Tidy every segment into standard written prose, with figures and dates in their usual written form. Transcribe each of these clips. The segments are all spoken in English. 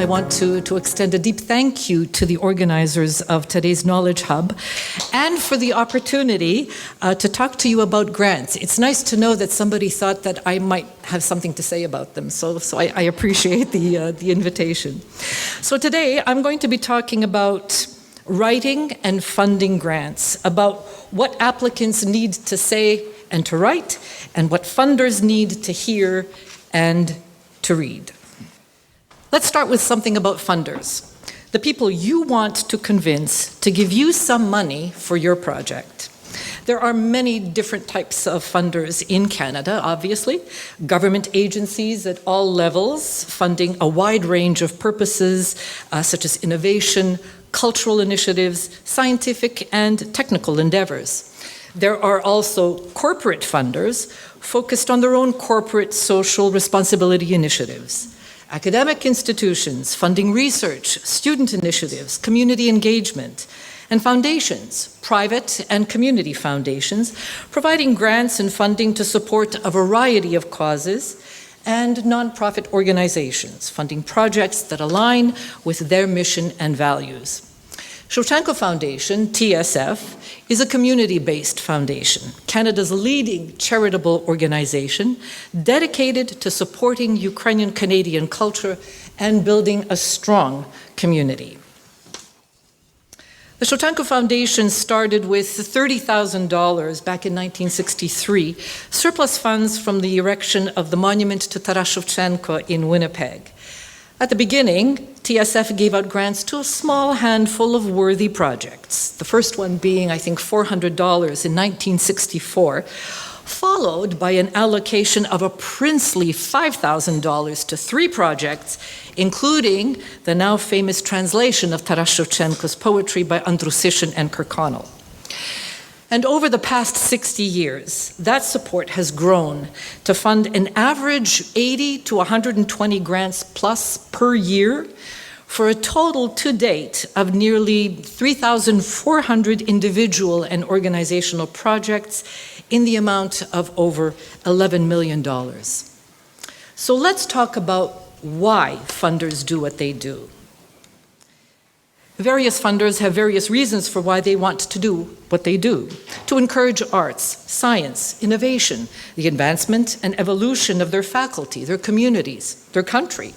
want to extend a deep thank you to the organizers of today's Knowledge Hub and for the opportunity to talk to you about grants. It's nice to know that somebody thought that I might have something to say about them, so I appreciate the invitation. So today I'm going to be talking about writing and funding grants, about what applicants need to say and to write, and what funders need to hear and to read. Let's start with something about funders, the people you want to convince to give you some money for your project. There are many different types of funders in Canada, obviously. Government agencies at all levels funding a wide range of purposes such as innovation, cultural initiatives, scientific and technical endeavors. There are also corporate funders focused on their own corporate social responsibility initiatives. Academic institutions funding research, student initiatives, community engagement, and foundations, private and community foundations, providing grants and funding to support a variety of causes, and nonprofit organizations funding projects that align with their mission and values. Shevchenko Foundation, TSF, is a community-based foundation, Canada's leading charitable organization dedicated to supporting Ukrainian Canadian culture and building a strong community. The Shevchenko Foundation started with $30,000 back in 1963, surplus funds from the erection of the monument to Taras Shevchenko in Winnipeg. At the beginning, TSF gave out grants to a small handful of worthy projects, the first one being, I think, $400 in 1964, followed by an allocation of a princely $5,000 to 3 projects, including the now famous translation of Taras Shevchenko's poetry by Andrusishin and Kirkconnell. And over the past 60 years, that support has grown to fund an average 80 to 120 grants plus per year for a total to date of nearly 3,400 individual and organizational projects in the amount of over $11 million. So let's talk about why funders do what they do. Various funders have various reasons for why they want to do what they do: to encourage arts, science, innovation, the advancement and evolution of their faculty, their communities, their country.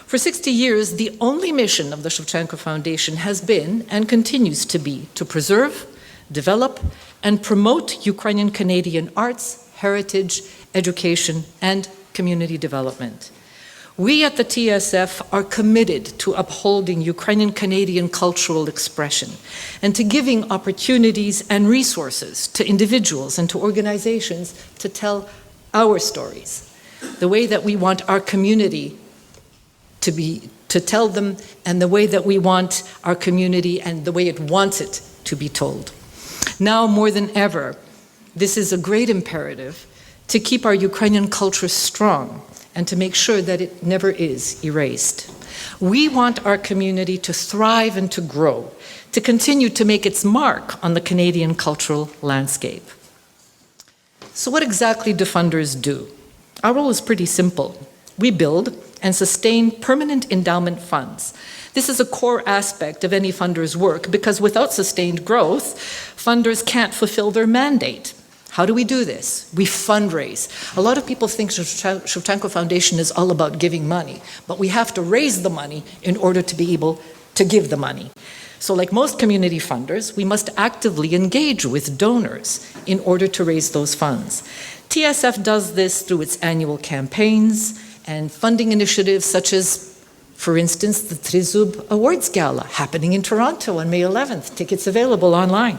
For 60 years, the only mission of the Shevchenko Foundation has been, and continues to be, to preserve, develop, and promote Ukrainian Canadian arts, heritage, education, and community development. We at the TSF are committed to upholding Ukrainian Canadian cultural expression and to giving opportunities and resources to individuals and to organizations to tell our stories, the way that we want our community to tell them, and the way that we want our community and the way it wants it to be told. Now more than ever, this is a great imperative to keep our Ukrainian culture strong and to make sure that it never is erased. We want our community to thrive and to grow, to continue to make its mark on the Canadian cultural landscape. So what exactly do funders do? Our role is pretty simple. We build and sustain permanent endowment funds. This is a core aspect of any funder's work because without sustained growth, funders can't fulfill their mandate. How do we do this? We fundraise. A lot of people think Shevchenko Foundation is all about giving money, but we have to raise the money in order to be able to give the money. So like most community funders, we must actively engage with donors in order to raise those funds. TSF does this through its annual campaigns and funding initiatives such as, for instance, the Trizub Awards Gala happening in Toronto on May 11th. Tickets available online.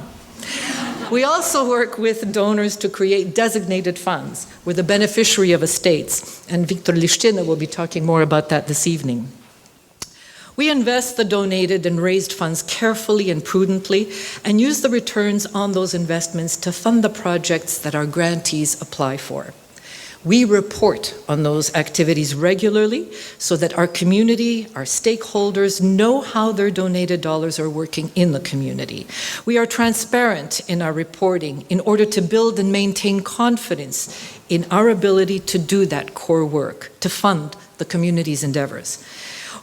We also work with donors to create designated funds. We're the beneficiary of estates, and Victor Lishtina will be talking more about that this evening. We invest the donated and raised funds carefully and prudently and use the returns on those investments to fund the projects that our grantees apply for. We report on those activities regularly so that our community, our stakeholders know how their donated dollars are working in the community. We are transparent in our reporting in order to build and maintain confidence in our ability to do that core work, to fund the community's endeavors.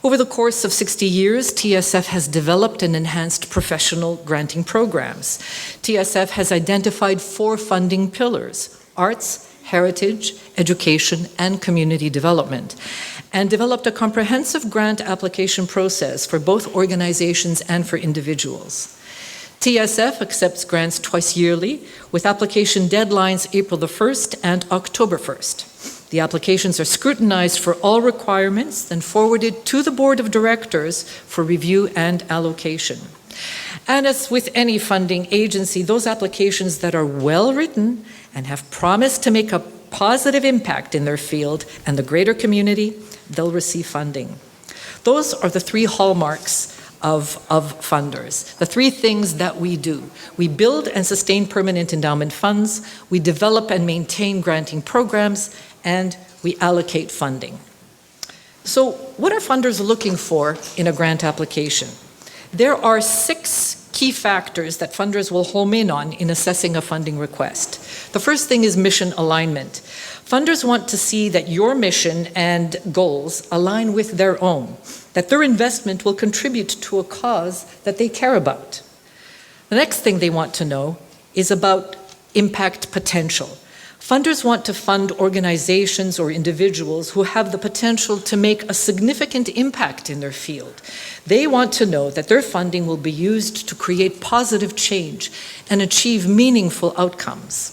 Over the course of 60 years, TSF has developed and enhanced professional granting programs. TSF has identified 4 funding pillars: arts, heritage, education, and community development, and developed a comprehensive grant application process for both organizations and for individuals. TSF accepts grants twice yearly, with application deadlines April the 1st and October 1st. The applications are scrutinized for all requirements, then forwarded to the Board of Directors for review and allocation. And as with any funding agency, those applications that are well written and have promised to make a positive impact in their field and the greater community, they'll receive funding. Those are the 3 hallmarks of funders, the 3 things that we do. We build and sustain permanent endowment funds, we develop and maintain granting programs, and we allocate funding. So what are funders looking for in a grant application? There are 6 key factors that funders will home in on in assessing a funding request. The first thing is mission alignment. Funders want to see that your mission and goals align with their own, that their investment will contribute to a cause that they care about. The next thing they want to know is about impact potential. Funders want to fund organizations or individuals who have the potential to make a significant impact in their field. They want to know that their funding will be used to create positive change and achieve meaningful outcomes.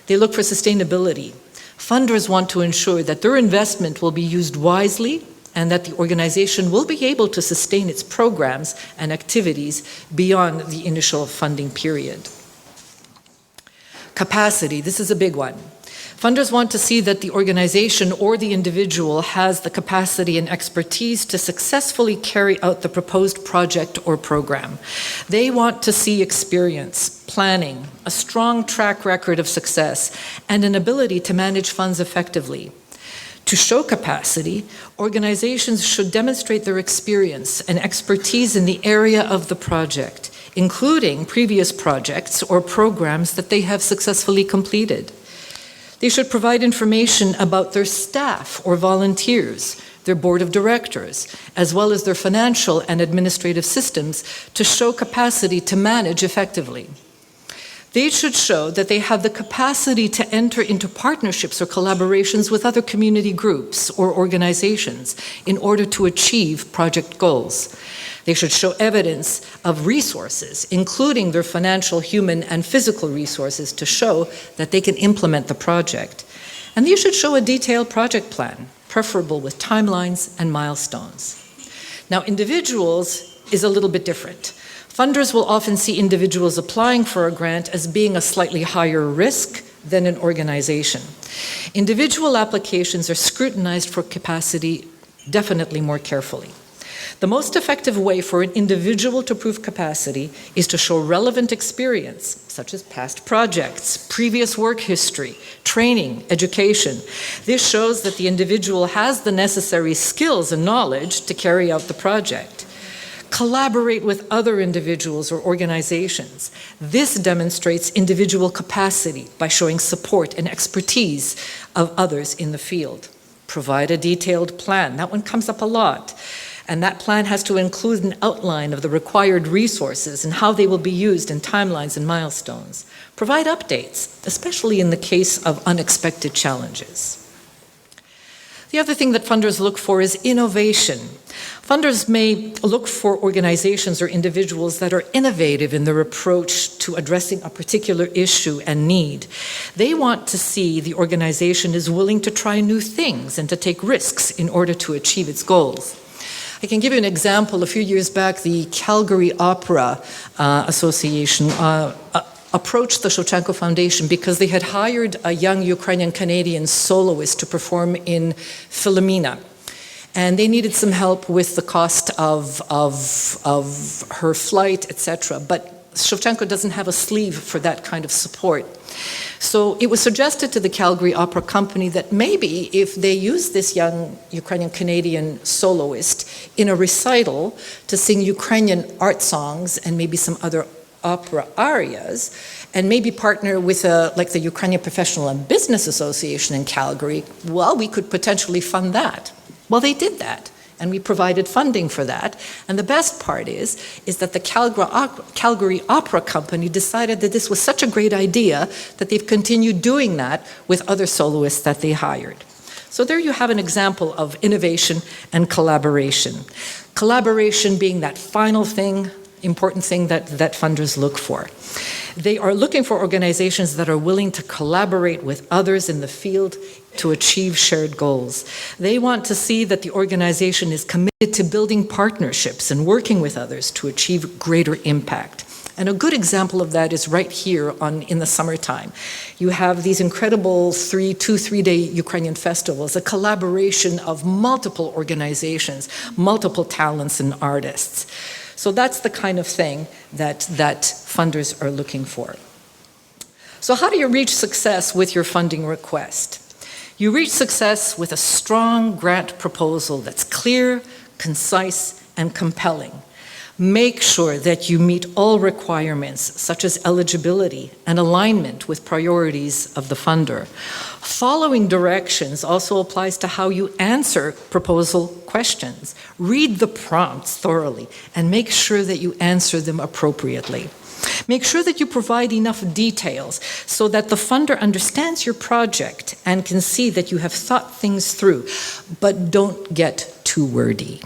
They look for sustainability. Funders want to ensure that their investment will be used wisely and that the organization will be able to sustain its programs and activities beyond the initial funding period. Capacity, this is a big one. Funders want to see that the organization or the individual has the capacity and expertise to successfully carry out the proposed project or program. They want to see experience, planning, a strong track record of success, and an ability to manage funds effectively. To show capacity, organizations should demonstrate their experience and expertise in the area of the project, including previous projects or programs that they have successfully completed. They should provide information about their staff or volunteers, their board of directors, as well as their financial and administrative systems to show capacity to manage effectively. They should show that they have the capacity to enter into partnerships or collaborations with other community groups or organizations in order to achieve project goals. They should show evidence of resources, including their financial, human, and physical resources to show that they can implement the project. And they should show a detailed project plan, preferable with timelines and milestones. Now, individuals is a little bit different. Funders will often see individuals applying for a grant as being a slightly higher risk than an organization. Individual applications are scrutinized for capacity definitely more carefully. The most effective way for an individual to prove capacity is to show relevant experience, such as past projects, previous work history, training, education. This shows that the individual has the necessary skills and knowledge to carry out the project. Collaborate with other individuals or organizations. This demonstrates individual capacity by showing support and expertise of others in the field. Provide a detailed plan. That one comes up a lot. And that plan has to include an outline of the required resources and how they will be used in timelines and milestones. Provide updates, especially in the case of unexpected challenges. The other thing that funders look for is innovation. Funders may look for organizations or individuals that are innovative in their approach to addressing a particular issue and need. They want to see the organization is willing to try new things and to take risks in order to achieve its goals. I can give you an example. A few years back, the Calgary Opera Association approached the Shevchenko Foundation because they had hired a young Ukrainian Canadian soloist to perform in Philomena. And they needed some help with the cost of her flight, etc. But Shevchenko doesn't have a sleeve for that kind of support. So it was suggested to the Calgary Opera Company that maybe if they use this young Ukrainian-Canadian soloist in a recital to sing Ukrainian art songs and maybe some other opera arias, and maybe partner with like the Ukrainian Professional and Business Association in Calgary, well, we could potentially fund that. Well, they did that, and we provided funding for that. And the best part is that the Calgary Opera Company decided that this was such a great idea that they've continued doing that with other soloists that they hired. So there you have an example of innovation and collaboration. Collaboration being that final thing, important thing that funders look for. They are looking for organizations that are willing to collaborate with others in the field to achieve shared goals. They want to see that the organization is committed to building partnerships and working with others to achieve greater impact. And a good example of that is right here in the summertime. You have these incredible 3-day Ukrainian festivals, a collaboration of multiple organizations, multiple talents and artists. So that's the kind of thing that funders are looking for. So how do you reach success with your funding request? You reach success with a strong grant proposal that's clear, concise, and compelling. Make sure that you meet all requirements, such as eligibility and alignment with priorities of the funder. Following directions also applies to how you answer proposal questions. Read the prompts thoroughly and make sure that you answer them appropriately. Make sure that you provide enough details so that the funder understands your project and can see that you have thought things through, but don't get too wordy.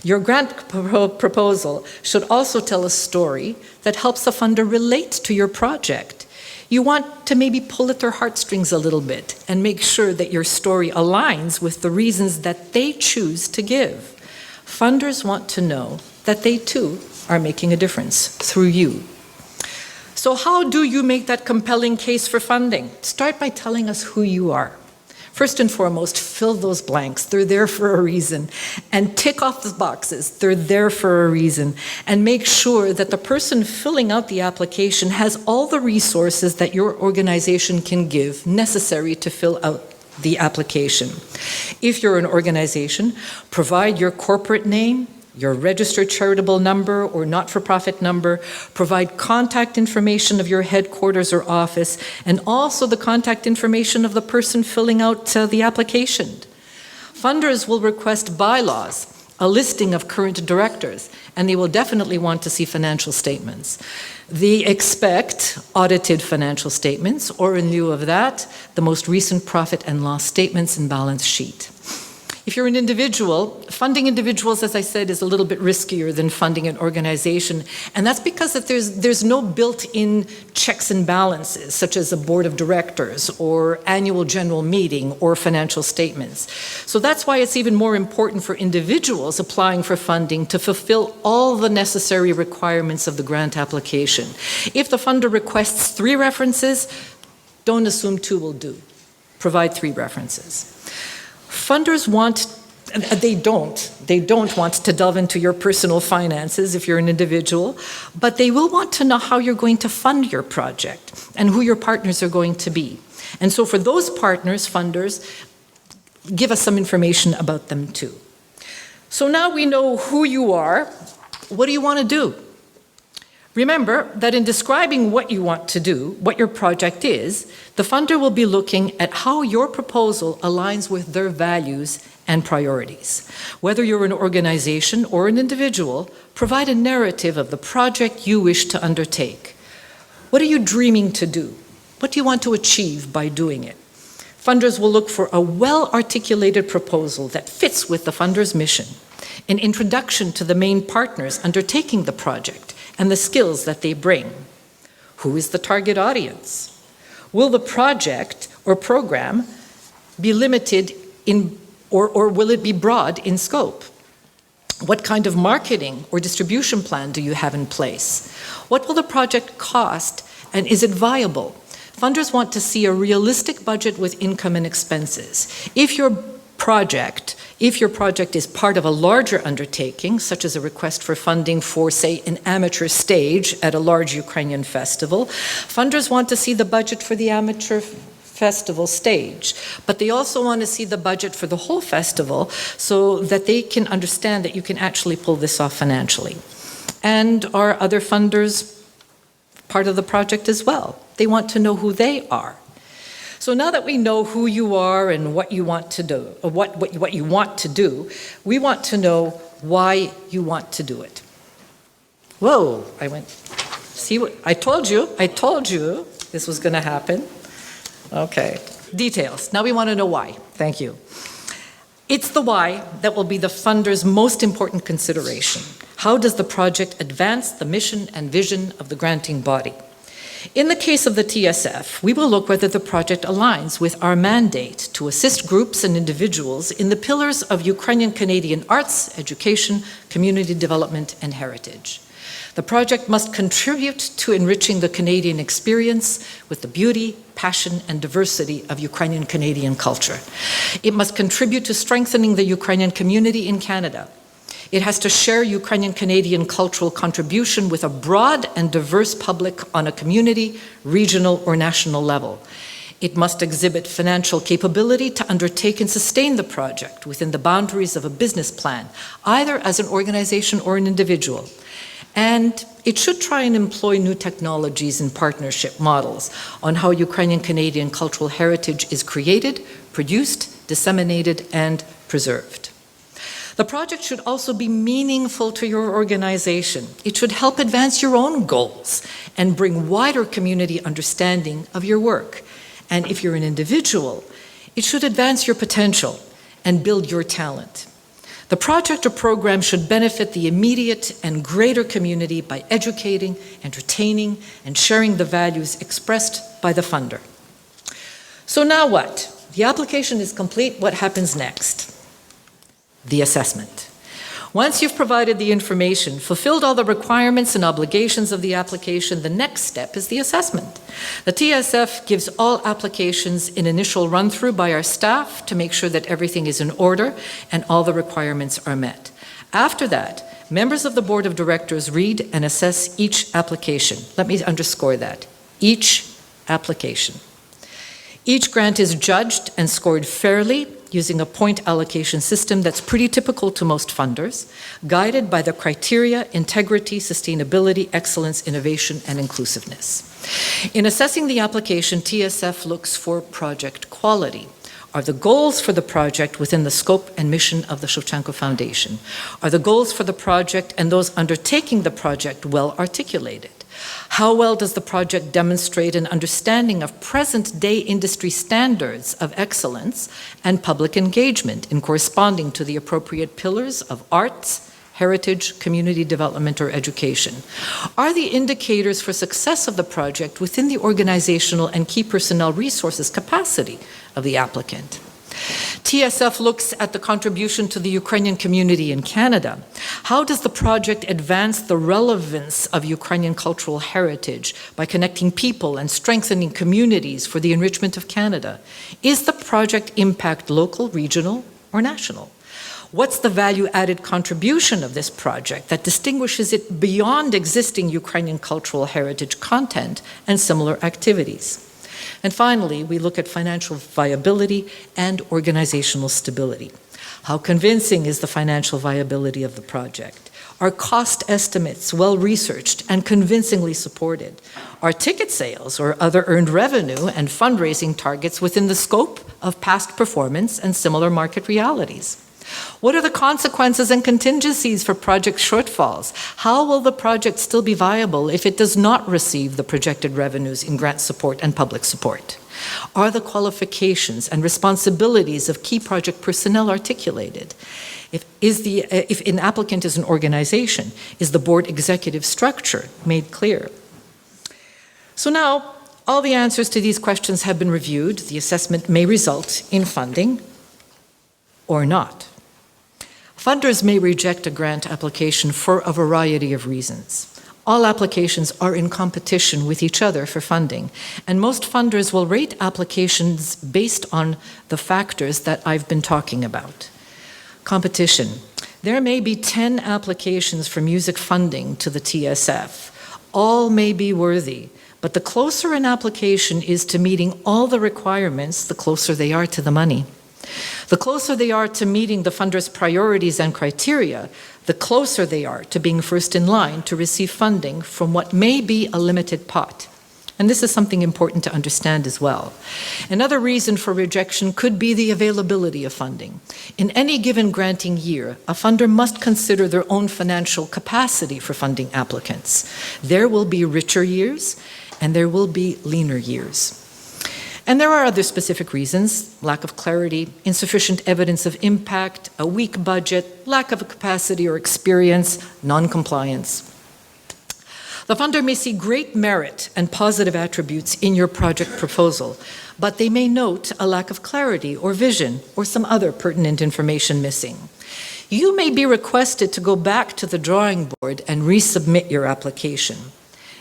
Your grant proposal should also tell a story that helps the funder relate to your project. You want to maybe pull at their heartstrings a little bit and make sure that your story aligns with the reasons that they choose to give. Funders want to know that they too are making a difference through you. So how do you make that compelling case for funding? Start by telling us who you are. First and foremost, fill those blanks. They're there for a reason. And tick off the boxes. They're there for a reason. And make sure that the person filling out the application has all the resources that your organization can give necessary to fill out the application. If you're an organization, provide your corporate name, your registered charitable number or not-for-profit number, provide contact information of your headquarters or office, and also the contact information of the person filling out the application. Funders will request bylaws, a listing of current directors, and they will definitely want to see financial statements. They expect audited financial statements, or in lieu of that, the most recent profit and loss statements and balance sheet. If you're an individual, funding individuals, as I said, is a little bit riskier than funding an organization. And that's because there's no built-in checks and balances, such as a board of directors or annual general meeting or financial statements. So that's why it's even more important for individuals applying for funding to fulfill all the necessary requirements of the grant application. If the funder requests 3 references, don't assume 2 will do. Provide 3 references. Funders they don't want to delve into your personal finances if you're an individual, but they will want to know how you're going to fund your project and who your partners are going to be. And so for those partners, funders, give us some information about them too. So now we know who you are. What do you want to do? Remember that in describing what you want to do, what your project is, the funder will be looking at how your proposal aligns with their values and priorities. Whether you're an organization or an individual, provide a narrative of the project you wish to undertake. What are you dreaming to do? What do you want to achieve by doing it? Funders will look for a well-articulated proposal that fits with the funder's mission, an introduction to the main partners undertaking the project, and the skills that they bring. Who is the target audience? Will the project or program be limited or will it be broad in scope? What kind of marketing or distribution plan do you have in place? What will the project cost, and is it viable? Funders want to see a realistic budget with income and expenses. If your project is part of a larger undertaking, such as a request for funding for, say, an amateur stage at a large Ukrainian festival, funders want to see the budget for the amateur festival stage, but they also want to see the budget for the whole festival so that they can understand that you can actually pull this off financially. And are other funders part of the project as well? They want to know who they are. So now that we know who you are and what you want to do, or what you want to do, we want to know why you want to do it. Whoa, see what, I told you this was going to happen. Okay, details. Now we want to know why. Thank you. It's the why that will be the funder's most important consideration. How does the project advance the mission and vision of the granting body? In the case of the TSF, we will look whether the project aligns with our mandate to assist groups and individuals in the pillars of Ukrainian-Canadian arts, education, community development, and heritage. The project must contribute to enriching the Canadian experience with the beauty, passion, and diversity of Ukrainian-Canadian culture. It must contribute to strengthening the Ukrainian community in Canada. It has to share Ukrainian-Canadian cultural contribution with a broad and diverse public on a community, regional, or national level. It must exhibit financial capability to undertake and sustain the project within the boundaries of a business plan, either as an organization or an individual. And it should try and employ new technologies and partnership models on how Ukrainian-Canadian cultural heritage is created, produced, disseminated, and preserved. The project should also be meaningful to your organization. It should help advance your own goals and bring wider community understanding of your work. And if you're an individual, it should advance your potential and build your talent. The project or program should benefit the immediate and greater community by educating, entertaining, and sharing the values expressed by the funder. So now what? The application is complete. What happens next? The assessment. Once you've provided the information, fulfilled all the requirements and obligations of the application, the next step is the assessment. The TSF gives all applications an initial run-through by our staff to make sure that everything is in order and all the requirements are met. After that, members of the Board of Directors read and assess each application. Let me underscore that. Each application. Each grant is judged and scored fairly using a point allocation system that's pretty typical to most funders, guided by the criteria integrity, sustainability, excellence, innovation, and inclusiveness. In assessing the application, TSF looks for project quality. Are the goals for the project within the scope and mission of the Shevchenko Foundation? Are the goals for the project and those undertaking the project well articulated? How well does the project demonstrate an understanding of present-day industry standards of excellence and public engagement in corresponding to the appropriate pillars of arts, heritage, community development, or education? Are the indicators for success of the project within the organizational and key personnel resources capacity of the applicant? TSF looks at the contribution to the Ukrainian community in Canada. How does the project advance the relevance of Ukrainian cultural heritage by connecting people and strengthening communities for the enrichment of Canada? Is the project impact local, regional, or national? What's the value-added contribution of this project that distinguishes it beyond existing Ukrainian cultural heritage content and similar activities? And finally, we look at financial viability and organizational stability. How convincing is the financial viability of the project? Are cost estimates well researched and convincingly supported? Are ticket sales or other earned revenue and fundraising targets within the scope of past performance and similar market realities? What are the consequences and contingencies for project shortfalls? How will the project still be viable if it does not receive the projected revenues in grant support and public support? Are the qualifications and responsibilities of key project personnel articulated? If an applicant is an organization, is the board executive structure made clear? So now, all the answers to these questions have been reviewed. The assessment may result in funding or not. Funders may reject a grant application for a variety of reasons. All applications are in competition with each other for funding, and most funders will rate applications based on the factors that I've been talking about. Competition. There may be 10 applications for music funding to the TSF. All may be worthy, but the closer an application is to meeting all the requirements, the closer they are to the money. The closer they are to meeting the funder's priorities and criteria, the closer they are to being first in line to receive funding from what may be a limited pot. And this is something important to understand as well. Another reason for rejection could be the availability of funding. In any given granting year, a funder must consider their own financial capacity for funding applicants. There will be richer years, and there will be leaner years. And there are other specific reasons: lack of clarity, insufficient evidence of impact, a weak budget, lack of capacity or experience, non-compliance. The funder may see great merit and positive attributes in your project proposal, but they may note a lack of clarity or vision or some other pertinent information missing. You may be requested to go back to the drawing board and resubmit your application.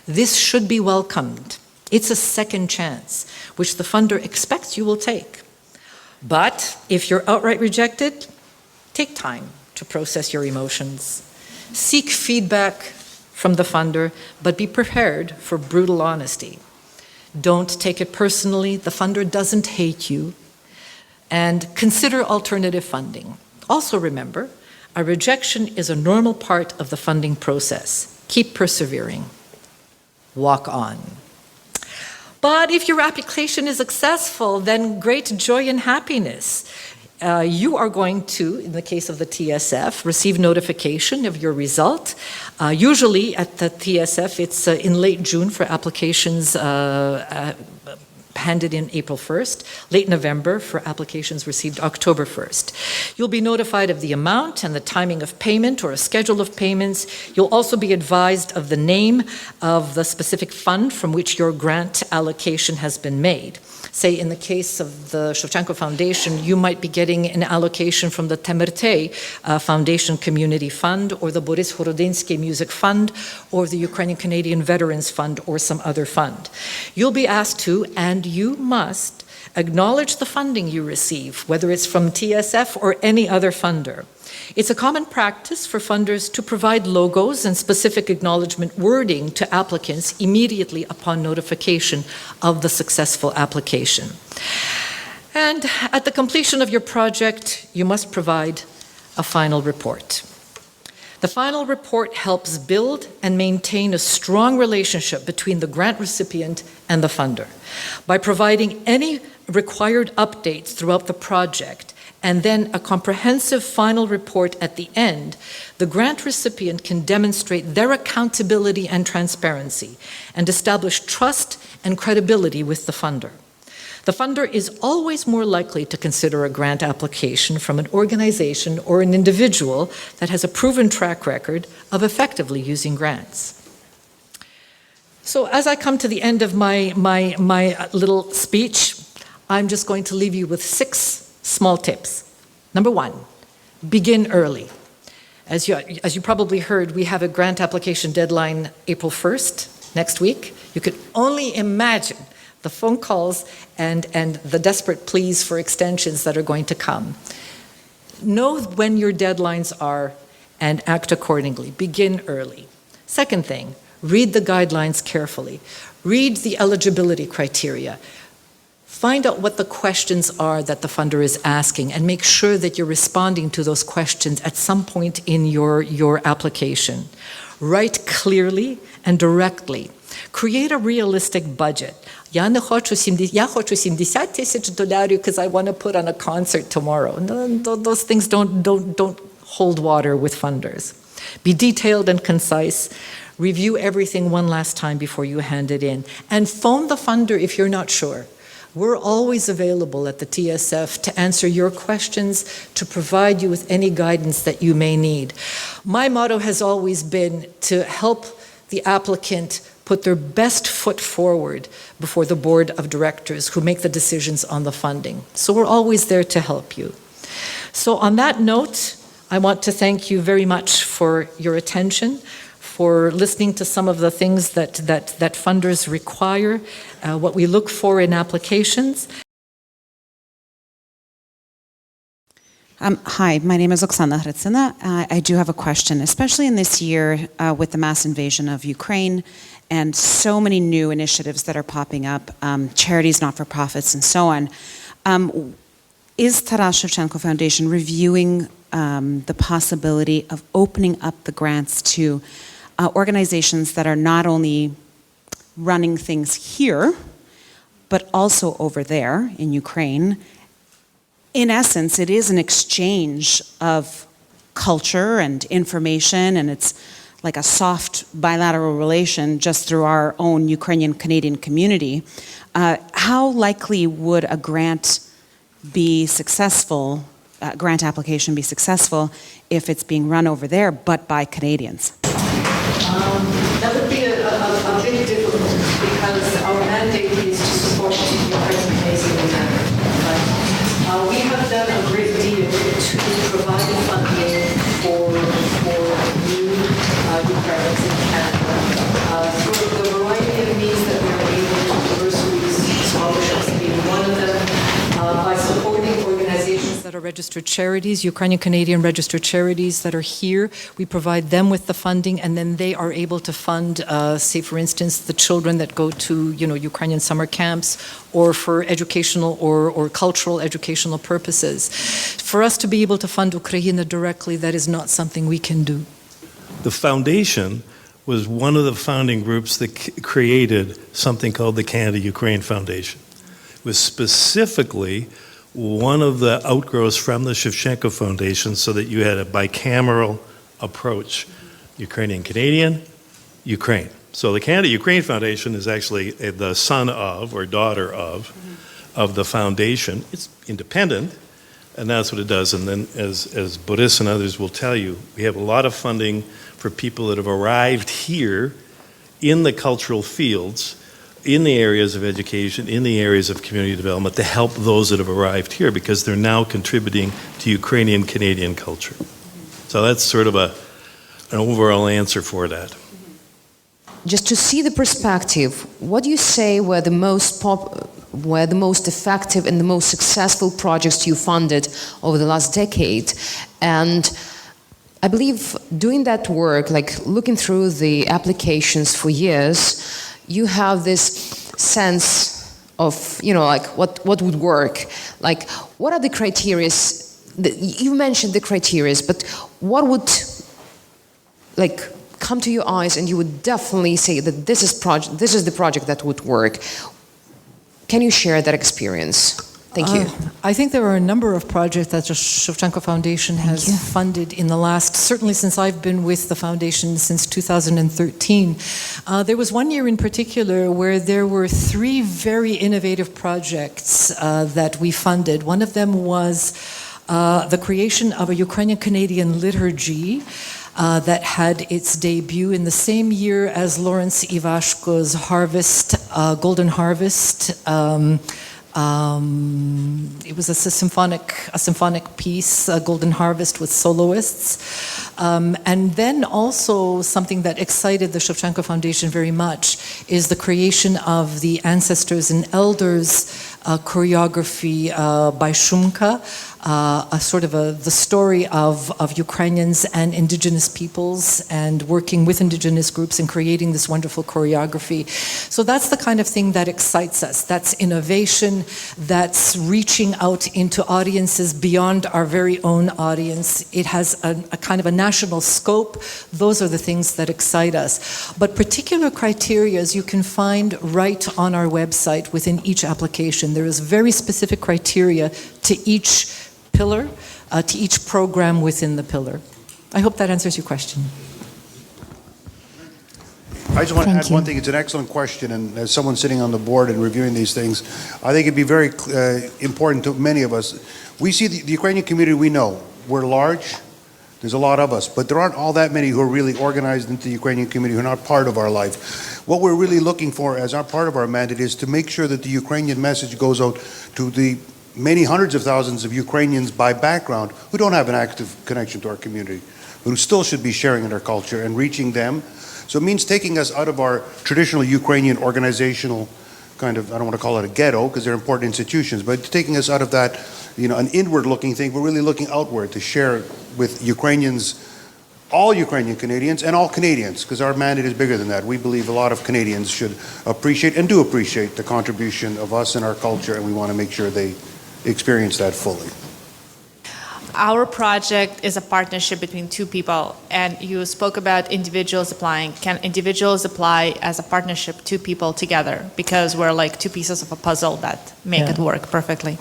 This should be welcomed. It's a second chance, which the funder expects you will take. But if you're outright rejected, take time to process your emotions. Seek feedback from the funder, but be prepared for brutal honesty. Don't take it personally. The funder doesn't hate you. And consider alternative funding. Also remember, a rejection is a normal part of the funding process. Keep persevering. Walk on. But if your application is successful, then great joy and happiness. You are going to, in the case of the TSF, receive notification of your result. Usually at the TSF, it's in late June for applications handed in April 1st, late November for applications received October 1st. You'll be notified of the amount and the timing of payment or a schedule of payments. You'll also be advised of the name of the specific fund from which your grant allocation has been made. Say in the case of the Shevchenko Foundation, you might be getting an allocation from the Temerte Foundation Community Fund, or the Boris Horodynsky Music Fund, or the Ukrainian Canadian Veterans Fund, or some other fund. You'll be asked to, and you must, acknowledge the funding you receive, whether it's from TSF or any other funder. It's a common practice for funders to provide logos and specific acknowledgement wording to applicants immediately upon notification of the successful application. And at the completion of your project, you must provide a final report. The final report helps build and maintain a strong relationship between the grant recipient and the funder. By providing any required updates throughout the project, and then a comprehensive final report at the end, the grant recipient can demonstrate their accountability and transparency and establish trust and credibility with the funder. The funder is always more likely to consider a grant application from an organization or an individual that has a proven track record of effectively using grants. So as I come to the end of my little speech, I'm just going to leave you with 6 small tips. Number 1, begin early. As you probably heard, we have a grant application deadline April 1st, next week. You could only imagine the phone calls and the desperate pleas for extensions that are going to come. Know when your deadlines are and act accordingly. Begin early. Second thing, read the guidelines carefully. Read the eligibility criteria. Find out what the questions are that the funder is asking and make sure that you're responding to those questions at some point in your application. Write clearly and directly. Create a realistic budget. Я хочу $70,000 because I want to put on a concert tomorrow. No, those things don't hold water with funders. Be detailed and concise. Review everything one last time before you hand it in. And phone the funder if you're not sure. We're always available at the TSF to answer your questions, to provide you with any guidance that you may need. My motto has always been to help the applicant put their best foot forward before the board of directors who make the decisions on the funding. So we're always there to help you. So on that note, I want to thank you very much for your attention, for listening to some of the things that funders require, what we look for in applications. Hi, my name is Oksana Hrytsina. I do have a question, especially in this year with the mass invasion of Ukraine and so many new initiatives that are popping up, charities, not-for-profits, and so on. Is Taras Shevchenko Foundation reviewing the possibility of opening up the grants to organizations that are not only running things here, but also over there in Ukraine. In essence, it is an exchange of culture and information, and it's like a soft bilateral relation just through our own Ukrainian-Canadian community. How likely would a grant be successful, grant application be successful if it's being run over there, but by Canadians? That would be a big difficulty because our mandate is to support the Ukrainian Canadian matter. We have done a great deal to provide funding for new Ukrainians in Canada through the variety of means that we are able to, universities, scholarships being one of them, by supporting organizations that are registered charities, Ukrainian Canadian registered charities that are here. We provide them with the funding, and then they are able to fund, say, for instance, the children that go to, Ukrainian summer camps, or for educational or cultural educational purposes. For us to be able to fund Ukraine directly, that is not something we can do. The foundation was one of the founding groups that created something called the Canada-Ukraine Foundation. It was specifically one of the outgrowths from the Shevchenko Foundation, so that you had a bicameral approach, Ukrainian-Canadian, Ukraine. So the Canada-Ukraine Foundation is actually the son of, or daughter of the foundation. It's independent, and that's what it does. And then, as Boris and others will tell you, we have a lot of funding for people that have arrived here in the cultural fields, in the areas of education, in the areas of community development, to help those that have arrived here, because they're now contributing to Ukrainian-Canadian culture. So that's sort of an overall answer for that. Just to see the perspective, what do you say were the most effective and the most successful projects you funded over the last decade? And I believe doing that work, like looking through the applications for years, you have this sense of, like what would work. Like, what are the criteria? You mentioned the criteria, but what would, come to your eyes and you would definitely say that this is the project that would work? Can you share that experience? Thank you. I think there are a number of projects that the Shevchenko Foundation has funded in the last, certainly since I've been with the foundation since 2013. There was one year in particular where there were 3 very innovative projects that we funded. One of them was the creation of a Ukrainian-Canadian liturgy that had its debut in the same year as Lawrence Ivashko's Harvest, Golden Harvest. It was a symphonic piece, Golden Harvest, with soloists. And then also something that excited the Shevchenko Foundation very much is the creation of the Ancestors and Elders choreography by Shumka, the story of Ukrainians and indigenous peoples, and working with indigenous groups and creating this wonderful choreography. So that's the kind of thing that excites us. That's innovation, that's reaching out into audiences beyond our very own audience. It has a kind of a national scope. Those are the things that excite us. But particular criteria you can find right on our website within each application. There is very specific criteria to each pillar, to each program within the pillar. I hope that answers your question. I just want to add one thing. It's an excellent question, and as someone sitting on the board and reviewing these things, I think it'd be very important to many of us. We see the Ukrainian community, we know. We're large. There's a lot of us, but there aren't all that many who are really organized into the Ukrainian community, who are not part of our life. What we're really looking for as our part of our mandate is to make sure that the Ukrainian message goes out to the many hundreds of thousands of Ukrainians by background who don't have an active connection to our community, but who still should be sharing in our culture and reaching them. So it means taking us out of our traditional Ukrainian organizational kind of, I don't want to call it a ghetto because they're important institutions, but taking us out of that, an inward-looking thing. We're really looking outward to share with Ukrainians, all Ukrainian Canadians and all Canadians, because our mandate is bigger than that. We believe a lot of Canadians should appreciate and do appreciate the contribution of us and our culture, and we want to make sure they experience that fully. our project is a partnership between two people, and you spoke about individuals applying. Can individuals apply as a partnership, two people together? Because we're like two pieces of a puzzle that make it work perfectly.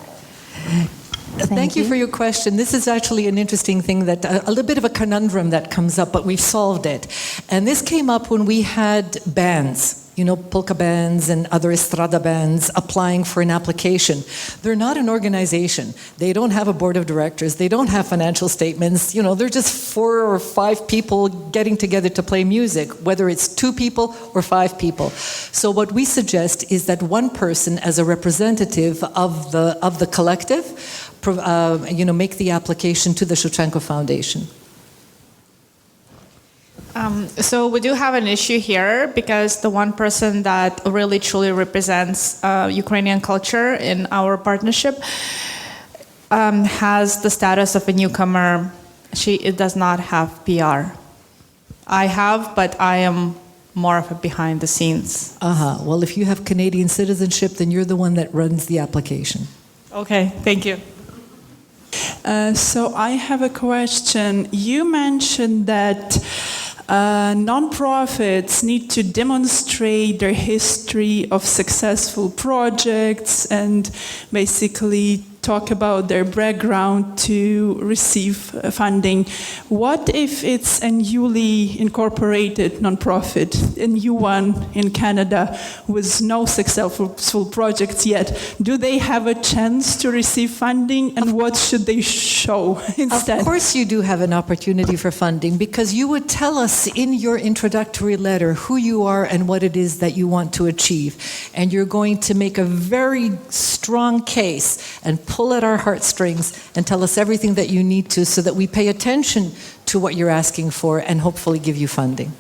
Thank you for your question. This is actually an interesting thing that, a little bit of a conundrum that comes up, but we've solved it. And this came up when we had bands, polka bands and other estrada bands applying for an application. They're not an organization. They don't have a board of directors. They don't have financial statements. They're just 4 or 5 people getting together to play music, whether it's 2 people or 5 people. So what we suggest is that one person, as a representative of the collective, make the application to the Shevchenko Foundation. So we do have an issue here because the one person that really truly represents Ukrainian culture in our partnership has the status of a newcomer. It does not have PR. I have, but I am more of a behind the scenes. Well, if you have Canadian citizenship, then you're the one that runs the application. Okay, thank you. So I have a question. You mentioned that nonprofits need to demonstrate their history of successful projects and basically talk about their background to receive funding. What if it's a newly incorporated nonprofit, a new one in Canada with no successful projects yet? Do they have a chance to receive funding, and what should they show instead? Of course you do have an opportunity for funding, because you would tell us in your introductory letter who you are and what it is that you want to achieve. And you're going to make a very strong case and pull at our heartstrings and tell us everything that you need to, so that we pay attention to what you're asking for and hopefully give you funding.